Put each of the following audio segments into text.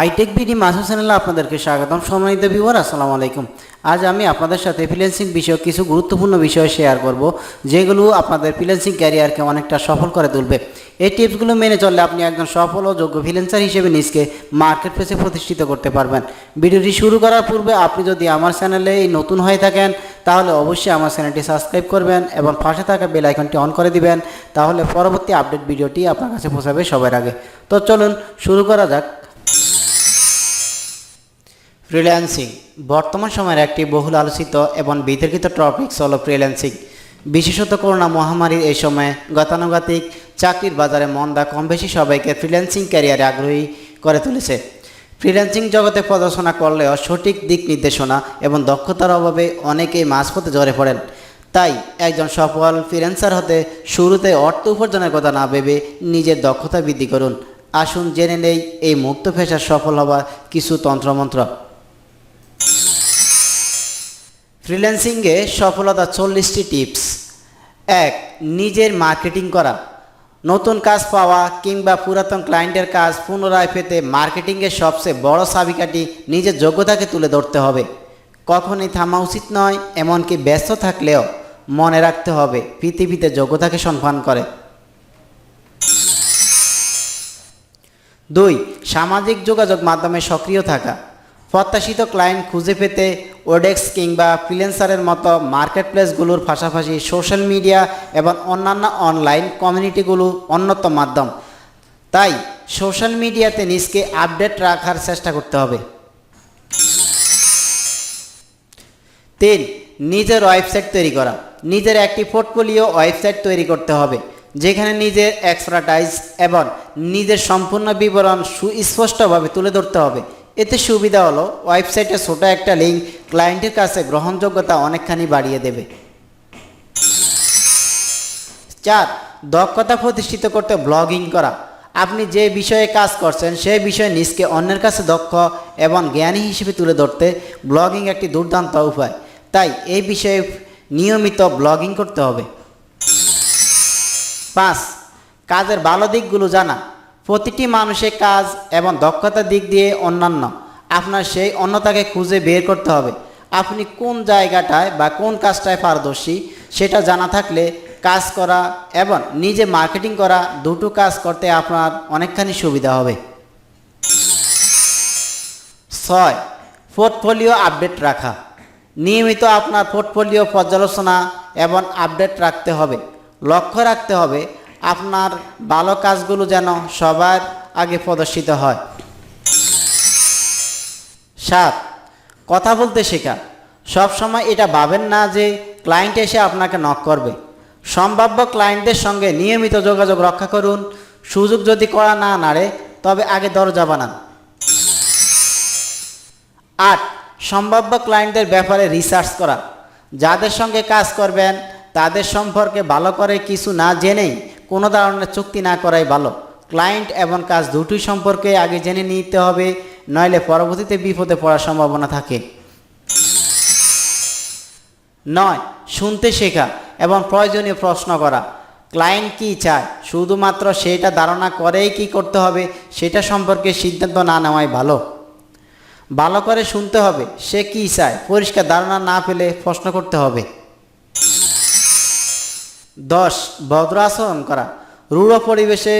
iTechBDMasud চ্যানেলে আপনাদেরকে স্বাগতম। সম্মানিত ভিউয়ার, আসসালামু আলাইকুম। আজ আমি আপনাদের সাথে ফ্রিল্যান্সিং বিষয়ক কিছু গুরুত্বপূর্ণ বিষয় শেয়ার করব, যেগুলো আপনাদের ফ্রিল্যান্সিং ক্যারিয়ারকে অনেকটা সফল করে তুলবে। এই টিপসগুলো মেনে চললে আপনি একজন সফল ও যোগ্য ফ্রিল্যান্সার হিসেবে নিজকে মার্কেট প্লেসে প্রতিষ্ঠিত করতে পারবেন। ভিডিওটি শুরু করার পূর্বে আপনি যদি আমার চ্যানেলে নতুন হয়ে থাকেন তাহলে অবশ্যই আমার চ্যানেলটি সাবস্ক্রাইব করবেন এবং পাশে থাকা বেল আইকনটি অন করে দিবেন। তাহলে পরবর্তী আপডেট ভিডিওটি আপনার কাছে পৌঁছাবে সবার আগে। তো চলুন শুরু করা যাক। ফ্রিল্যান্সিং বর্তমান সময়ের একটি বহুল আলোচিত এবং বিতর্কিত টপিকস হলো ফ্রিল্যান্সিং। বিশেষত করোনা মহামারীর এই সময়ে গতানুগতিক চাকরির বাজারে মন্দা কম বেশি সবাইকে ফ্রিল্যান্সিং ক্যারিয়ারে আগ্রহী করে তুলেছে। ফ্রিল্যান্সিং জগতে পড়াশোনা করলেও সঠিক দিক নির্দেশনা এবং দক্ষতার অভাবে অনেকেই মাঝপথে ঝরে পড়েন। তাই একজন সফল ফ্রিল্যান্সার হতে শুরুতে অর্থ উপার্জনের কথা না ভেবে নিজের দক্ষতা বৃদ্ধি করুন। আসুন জেনে নেই এই মুক্ত পেশার সফল হওয়ার কিছু তন্ত্রমন্ত্র। ফ্রিল্যান্সিংয়ে সফলতা 40টি টিপস। 1. নিজের মার্কেটিং করা। নতুন কাজ পাওয়া কিংবা পুরাতন ক্লায়েন্টের কাজ পুনরায় পেতে মার্কেটিংয়ের সবচেয়ে বড় চাবিকাঠি নিজের যোগ্যতাকে তুলে ধরতে হবে। কখনই থামা উচিত নয়, এমনকি ব্যস্ত থাকলেও মনে রাখতে হবে পৃথিবীতে যোগ্যতাকে সম্মান করে। 2. সামাজিক যোগাযোগ মাধ্যমে সক্রিয় থাকা। প্রত্যাশিত ক্লায়েন্ট খুঁজে পেতে ওডেক্স কিংবা ফ্রিল্যান্সারের মতো মার্কেটপ্লেসগুলোর পাশাপাশি সোশ্যাল মিডিয়া এবং অন্যান্য অনলাইন কমিউনিটিগুলো অন্যতম মাধ্যম। তাই সোশ্যাল মিডিয়াতে নিজকে আপডেট রাখার চেষ্টা করতে হবে। 3. নিজের ওয়েবসাইট তৈরি করা। নিজের একটি পোর্টফোলিও ওয়েবসাইট তৈরি করতে হবে, যেখানে নিজের এক্সপার্টাইজ এবং নিজের সম্পূর্ণ বিবরণ সুস্পষ্টভাবে তুলে ধরতে হবে। এতে সুবিধা হলো ওয়েবসাইটে ছোট একটা লিঙ্ক ক্লায়েন্টের কাছে গ্রহণযোগ্যতা অনেকখানি বাড়িয়ে দেবে। 4. দক্ষতা প্রতিষ্ঠিত করতে ব্লগিং করা। আপনি যে বিষয়ে কাজ করছেন সেই বিষয়ে নিজকে অন্যের কাছে দক্ষ এবং জ্ঞানী হিসেবে তুলে ধরতে ব্লগিং একটি দুর্দান্ত উপায়। তাই এই বিষয়ে নিয়মিত ব্লগিং করতে হবে। 5. কাজের ভালো দিকগুলো জানা। প্রতিটি মানুষের কাজ এবং দক্ষতার দিক দিয়ে অন্যান্য। আপনার সেই অন্যতাকে খুঁজে বের করতে হবে। আপনি কোন জায়গাটায় বা কোন কাজটায় পারদর্শী সেটা জানা থাকলে কাজ করা এবং নিজে মার্কেটিং করা দুটো কাজ করতে আপনার অনেকখানি সুবিধা হবে। 6. পোর্টফোলিও আপডেট রাখা। নিয়মিত আপনার পোর্টফোলিও পর্যালোচনা এবং আপডেট রাখতে হবে। লক্ষ্য রাখতে হবে আপনার ভালো কাজগুলো যেন সবার আগে প্রদর্শিত হয়। 7. কথা বলতে শেখা। সবসময় এটা ভাবেন না যে ক্লায়েন্ট এসে আপনাকে নক করবে। সম্ভাব্য ক্লায়েন্টদের সঙ্গে নিয়মিত যোগাযোগ রক্ষা করুন। সুযোগ যদি করা না নাড়ে তবে আগে দরজা বানান। 8. সম্ভাব্য ক্লায়েন্টদের ব্যাপারে রিসার্চ করা। যাদের সঙ্গে কাজ করবেন তাদের সম্পর্কে ভালো করে কিছু না জেনেই কোনো ধরনের চুক্তি না করাই ভালো। ক্লায়েন্ট এবং কাজ দুটোই সম্পর্কে আগে জেনে নিতে হবে, নইলে পরবর্তীতে বিপদে পড়ার সম্ভাবনা থাকে। 9. শুনতে শেখা এবং প্রয়োজনীয় প্রশ্ন করা। ক্লায়েন্ট কী চায় শুধুমাত্র সেটা ধারণা করেই কি করতে হবে সেটা সম্পর্কে সিদ্ধান্ত না নেওয়াই ভালো। ভালো করে শুনতে হবে সে কী চায়, পরিষ্কার ধারণা না পেলে প্রশ্ন করতে হবে। 10. ভদ্র আচরণ করা। রূঢ় পরিবেশে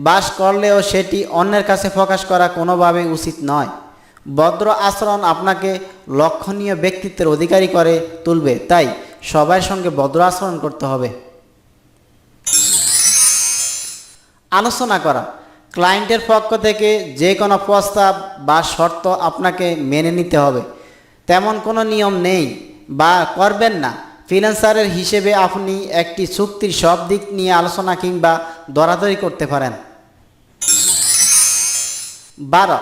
বাস করলেও সেটি অন্যের কাছে প্রকাশ করা কোনোভাবেই উচিত নয়। ভদ্র আচরণ আপনাকে লক্ষণীয় ব্যক্তিত্বের অধিকারী করে তুলবে, তাই সবার সঙ্গে ভদ্র আচরণ করতে হবে। আলোচনা করা। ক্লায়েন্টের পক্ষ থেকে যে কোনো প্রস্তাব বা শর্ত আপনাকে মেনে নিতে হবে, তেমন কোনো নিয়ম নেই বা করবেন না। ফ্রিল্যান্সারের হিসেবে আপনি একটি চুক্তির সব দিক নিয়ে আলোচনা কিংবা দরাদরি করতে পারেন। 12.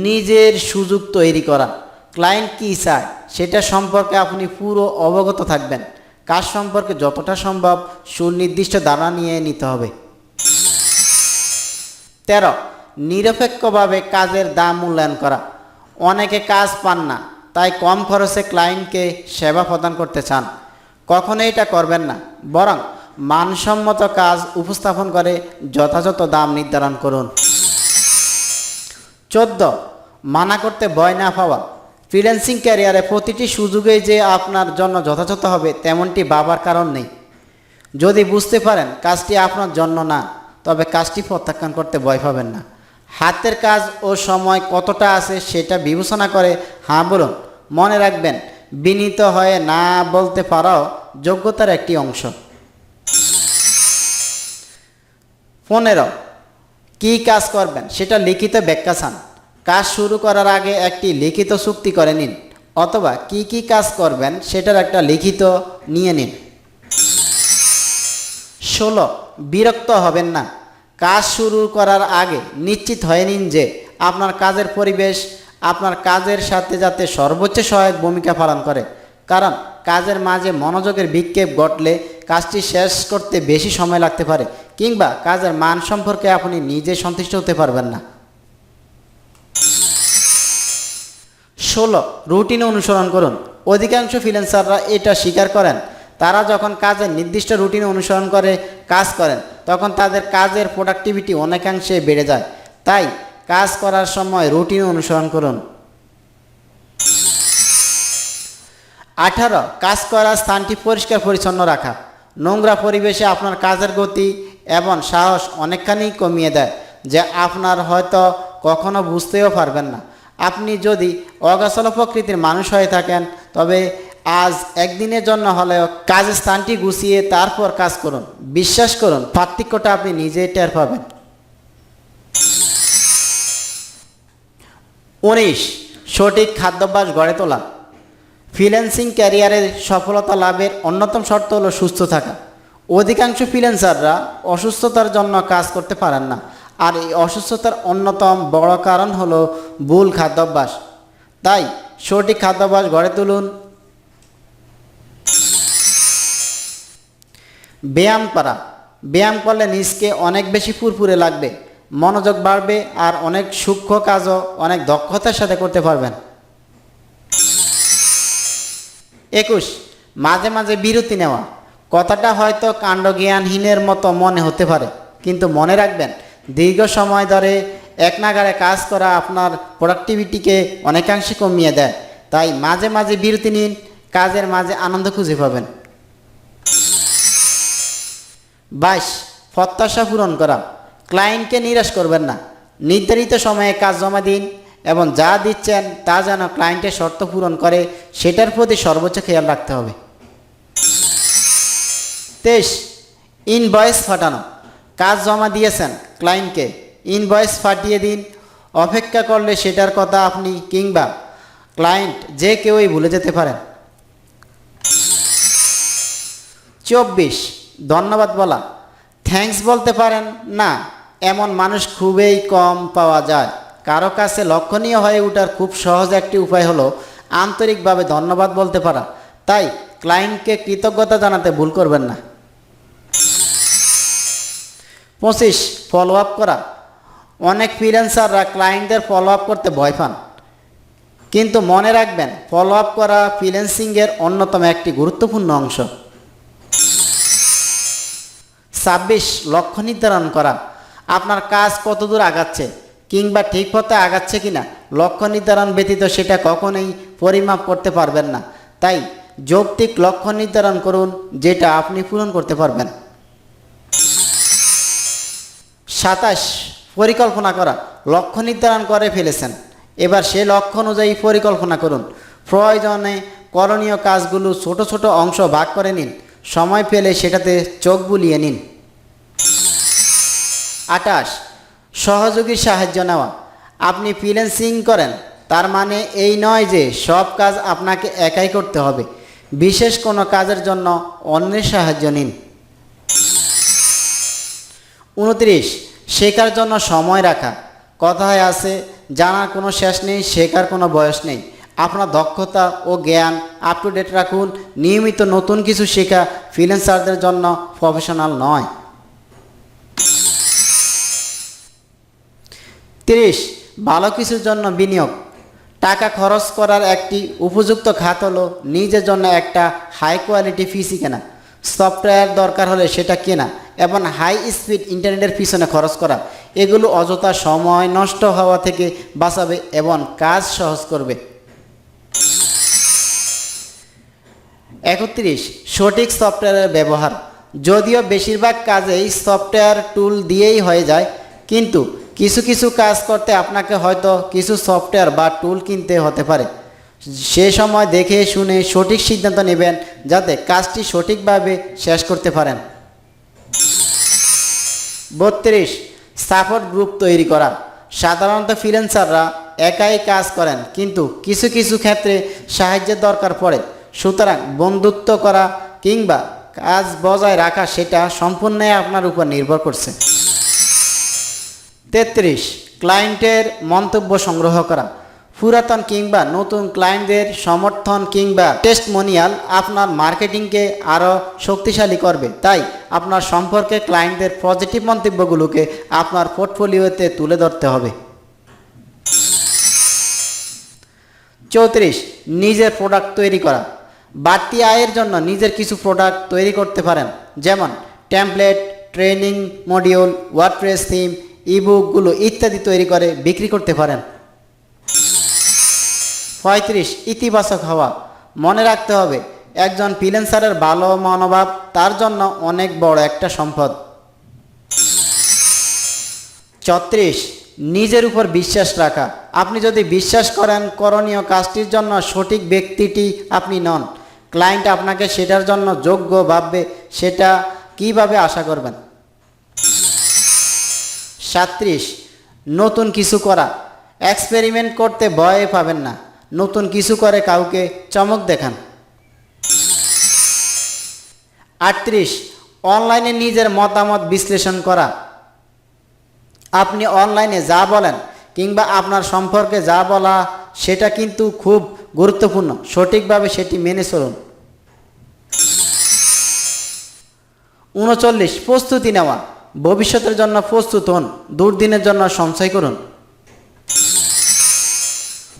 নিজের সুযোগ তৈরি করা। ক্লায়েন্ট কী চায় সেটা সম্পর্কে আপনি পুরো অবগত থাকবেন। কাজ সম্পর্কে যতটা সম্ভব সুনির্দিষ্ট ধারণা নিয়ে নিতে হবে। 13. নিরপেক্ষভাবে কাজের দাম মূল্যায়ন করা। অনেকে কাজ পান না, তাই কম খরচে ক্লায়েন্টকে সেবা প্রদান করতে চান। কখনো এটা করবেন না, বরং মানসম্মত কাজ উপস্থাপন করে যথাযথ দাম নির্ধারণ করুন। 14. মানা করতে ভয় না পাওয়া। ফ্রিল্যান্সিং ক্যারিয়ারে প্রতিটি সুযোগেই যে আপনার জন্য যথাযথ হবে তেমনটি ভাবার কারণ নেই। যদি বুঝতে পারেন কাজটি আপনার জন্য না, তবে কাজটি প্রত্যাখ্যান করতে ভয় পাবেন না। হাতের কাজ ও সময় কতটা আছে সেটা বিবেচনা করে হ্যাঁ বলুন। মনে রাখবেন, বিনীত হয়ে না বলতে পারাও যোগ্যতার একটি অংশ। 15, কী কাজ করবেন সেটা লিখিত ব্যাখ্যা চান। কাজ শুরু করার আগে একটি লিখিত চুক্তি করে নিন, অথবা কি কাজ করবেন সেটার একটা লিখিত নিয়ে নিন। 16, বিরক্ত হবেন না। কাজ শুরু করার আগে নিশ্চিত হয়ে নিন যে আপনার কাজের পরিবেশ আপনার কাজের সাথে যাতে সর্বোচ্চ সহায়ক ভূমিকা পালন করে, কারণ কাজের মাঝে মনোযোগের বিক্ষেপ ঘটলে কাজটি শেষ করতে বেশি সময় লাগতে পারে, কিংবা কাজের মান সম্পর্কে আপনি নিজে সন্তুষ্ট হতে পারবেন না। 16, রুটিন অনুসরণ করুন। অধিকাংশ ফ্রিল্যান্সাররা এটা স্বীকার করেন, তারা যখন কাজের নির্দিষ্ট রুটিন অনুসরণ করে কাজ করেন তখন তাদের কাজের প্রোডাক্টিভিটি অনেকাংশে বেড়ে যায়। তাই কাজ করার সময় রুটিন অনুসরণ করুন। 18, কাজ করার স্থানটি পরিষ্কার পরিচ্ছন্ন রাখা। নোংরা পরিবেশে আপনার কাজের গতি এবং সাহস অনেকখানি কমিয়ে দেয়, যা আপনার হয়তো কখনো বুঝতেও পারবেন না। আপনি যদি অগোছালো প্রকৃতির মানুষ হয়ে থাকেন, তবে আজ একদিনের জন্য হলেও কাজের স্থানটি গুছিয়ে তারপর কাজ করুন। বিশ্বাস করুন, পার্থক্যটা আপনি নিজেই টের পাবেন। 19, সঠিক খাদ্যাভ্যাস গড়ে তোলা। ফ্রিল্যান্সিং ক্যারিয়ারের সফলতা লাভের অন্যতম শর্ত হলো সুস্থ থাকা। অধিকাংশ ফ্রিল্যান্সাররা অসুস্থতার জন্য কাজ করতে পারেন না, আর এই অসুস্থতার অন্যতম বড় কারণ হলো ভুল খাদ্যাভ্যাস। তাই সঠিক খাদ্যাভ্যাস গড়ে তুলুন। ব্যায়াম করা। ব্যায়াম করলে নিজকে অনেক বেশি ফুরফুরে লাগবে, মনোযোগ বাড়বে, আর অনেক সূক্ষ্ম কাজও অনেক দক্ষতার সাথে করতে পারবেন। 21, মাঝে মাঝে বিরতি নেওয়া। কথাটা হয়তো কাণ্ডজ্ঞানহীনের মতো মনে হতে পারে, কিন্তু মনে রাখবেন, দীর্ঘ সময় ধরে এক নাগাড়ে কাজ করা আপনার প্রোডাক্টিভিটিকে অনেকাংশে কমিয়ে দেয়। তাই মাঝে মাঝে বিরতি নিন, কাজের মাঝে আনন্দ খুঁজে পাবেন। 22, প্রত্যাশা পূরণ করা। ক্লায়েন্টকে নিরাশ করবেন না। নির্ধারিত সময়ে কাজ জমা দিন এবং যা দিচ্ছেন তা যেন ক্লায়েন্টের শর্ত পূরণ করে সেটার প্রতি সর্বোচ্চ খেয়াল রাখতে হবে। 23, ইনভয়েস ফাটানো। কাজ জমা দিয়েছেন ক্লায়েন্টকে, ইনভয়েস ফাটিয়ে দিন। অপেক্ষা করলে সেটার কথা আপনি কিংবা ক্লায়েন্ট যে কেউই ভুলে যেতে পারেন। 24, ধন্যবাদ বলা। থ্যাঙ্কস বলতে পারেন না এমন মানুষ খুবই কম পাওয়া যায়। কারো কাছে লক্ষণীয় হয়ে ওঠার খুব সহজ একটি উপায় হলো আন্তরিকভাবে ধন্যবাদ বলতে পারা। তাই ক্লায়েন্টকে কৃতজ্ঞতা জানাতে ভুল করবেন না। 25, ফলো আপ করা। অনেক ফ্রিল্যান্সাররা ক্লায়েন্টদের ফলো আপ করতে ভয় পান, কিন্তু মনে রাখবেন, ফলো আপ করা ফ্রিল্যান্সিংয়ের অন্যতম একটি গুরুত্বপূর্ণ অংশ। 26, লক্ষ্য নির্ধারণ করা। আপনার কাজ কতদূর আগাচ্ছে কিংবা ঠিক পথে আগাচ্ছে কিনা লক্ষ্য নির্ধারণ ব্যতীত সেটা কখনোই পরিমাপ করতে পারবেন না। তাই যৌক্তিক লক্ষ্য নির্ধারণ করুন যেটা আপনি পূরণ করতে পারবেন। 27, পরিকল্পনা করা। লক্ষ্য নির্ধারণ করে ফেলেছেন, এবার সে লক্ষ্য অনুযায়ী পরিকল্পনা করুন। প্রয়োজনে করণীয় কাজগুলো ছোট ছোট অংশ ভাগ করে নিন, সময় পেলে সেটাতে চোখ বুলিয়ে নিন। 28, সহযোগীর সাহায্য নেওয়া। আপনি ফ্রিল্যান্সিং করেন তার মানে এই নয় যে সব কাজ আপনাকে একাই করতে হবে। বিশেষ কোনো কাজের জন্য অন্যের সাহায্য নিন। 29, শেখার জন্য সময় রাখা। কথায় আছে, জানার কোনো শেষ নেই, শেখার কোনো বয়স নেই। আপনার দক্ষতা ও জ্ঞান আপ টু ডেট রাখুন। নিয়মিত নতুন কিছু শেখা ফ্রিল্যান্সারদের জন্য প্রফেশনাল নয়। 30, ভালো কিছুর জন্য বিনিয়োগ। টাকা খরচ করার একটি উপযুক্ত খাত হলো নিজের জন্য একটা হাই কোয়ালিটি পিসি কেনা, সফটওয়্যার দরকার হলে সেটা কেনা এবং হাই স্পিড ইন্টারনেটের পিছনে খরচ করা। এগুলো অযথা সময় নষ্ট হওয়া থেকে বাঁচাবে এবং কাজ সহজ করবে। 31 সঠিক সফটওয়্যারের ব্যবহার। যদিও বেশিরভাগ কাজেই সফটওয়্যার টুল দিয়েই হয়ে যায়, কিন্তু কিছু কিছু কাজ করতে আপনাকে হয়তো কিছু সফটওয়্যার বা টুল কিনতে হতে পারে। সে সময় দেখে শুনে সঠিক সিদ্ধান্ত নেবেন যাতে কাজটি সঠিকভাবে শেষ করতে পারেন। 32 সাপোর্ট গ্রুপ তৈরি করা। সাধারণত ফ্রিল্যান্সাররা একাই কাজ করেন, কিন্তু কিছু কিছু ক্ষেত্রে সাহায্যের দরকার পড়ে। সুতরাং বন্ধুত্ব করা কিংবা কাজ বজায় রাখা সেটা সম্পূর্ণ আপনার উপর নির্ভর করছে। 33 ক্লায়েন্টের মন্তব্য সংগ্রহ করা। পুরাতন কিংবা নতুন ক্লায়েন্টদের সমর্থন কিংবা টেস্টমোনিয়াল আপনার মার্কেটিংকে আরও শক্তিশালী করবে। তাই আপনার সম্পর্কে ক্লায়েন্টদের পজিটিভ মন্তব্যগুলোকে আপনার পোর্টফোলিওতে তুলে ধরতে হবে। 34 নিজের প্রোডাক্ট তৈরি করা। বাড়তি আয়ের জন্য নিজের কিছু প্রোডাক্ট তৈরি করতে পারেন, যেমন template, training module, WordPress theme, ইবুকগুলো ইত্যাদি তৈরি করে বিক্রি করতে পারেন। 35 ইতিবাচক হওয়া। মনে রাখতে হবে, একজন ফ্রিল্যান্সারের ভালো মনোভাব তার জন্য অনেক বড় একটা সম্পদ। 34 নিজের উপর বিশ্বাস রাখা। আপনি যদি বিশ্বাস করেন করণীয় কাজটির জন্য সঠিক ব্যক্তিটি আপনি নন, ক্লায়েন্ট আপনাকে সেটার জন্য যোগ্য ভাববে, সেটা কিভাবে আশা করবেন। 37 নতুন কিছু করা। এক্সপেরিমেন্ট করতে ভয় পাবেন না, নতুন কিছু করে কাউকে চমক দেখান। 38 অনলাইনে নিজের মতামত বিশ্লেষণ করা। আপনি অনলাইনে যা বলেন কিংবা আপনার সম্পর্কে যা বলা সেটা কিন্তু খুব গুরুত্বপূর্ণ, সঠিকভাবে সেটি মেনে চলুন। 39 প্রস্তুতি নেওয়া। ভবিষ্যতের জন্য প্রস্তুত হন, দুর্দিনের জন্য সঞ্চয় করুন।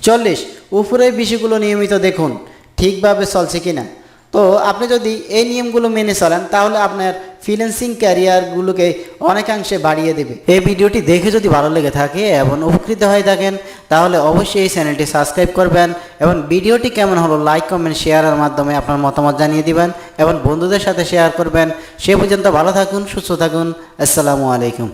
40 উপরের বিষয়গুলো নিয়মিত দেখুন ঠিকভাবে চলছে কিনা। তো আপনি যদি এই নিয়মগুলো মেনে চলেন তাহলে আপনার ফ্রিল্যান্সিং ক্যারিয়ারগুলোকে অনেকাংশে বাড়িয়ে দেবে। এই ভিডিওটি দেখে যদি ভালো লেগে থাকে এবং উপকৃত হয়ে থাকেন তাহলে অবশ্যই এই চ্যানেলটি সাবস্ক্রাইব করবেন এবং ভিডিওটি কেমন হলো লাইক কমেন্ট শেয়ারের মাধ্যমে আপনার মতামত জানিয়ে দিবেন এবং বন্ধুদের সাথে শেয়ার করবেন। সে পর্যন্ত ভালো থাকুন, সুস্থ থাকুন। আসসালামু আলাইকুম।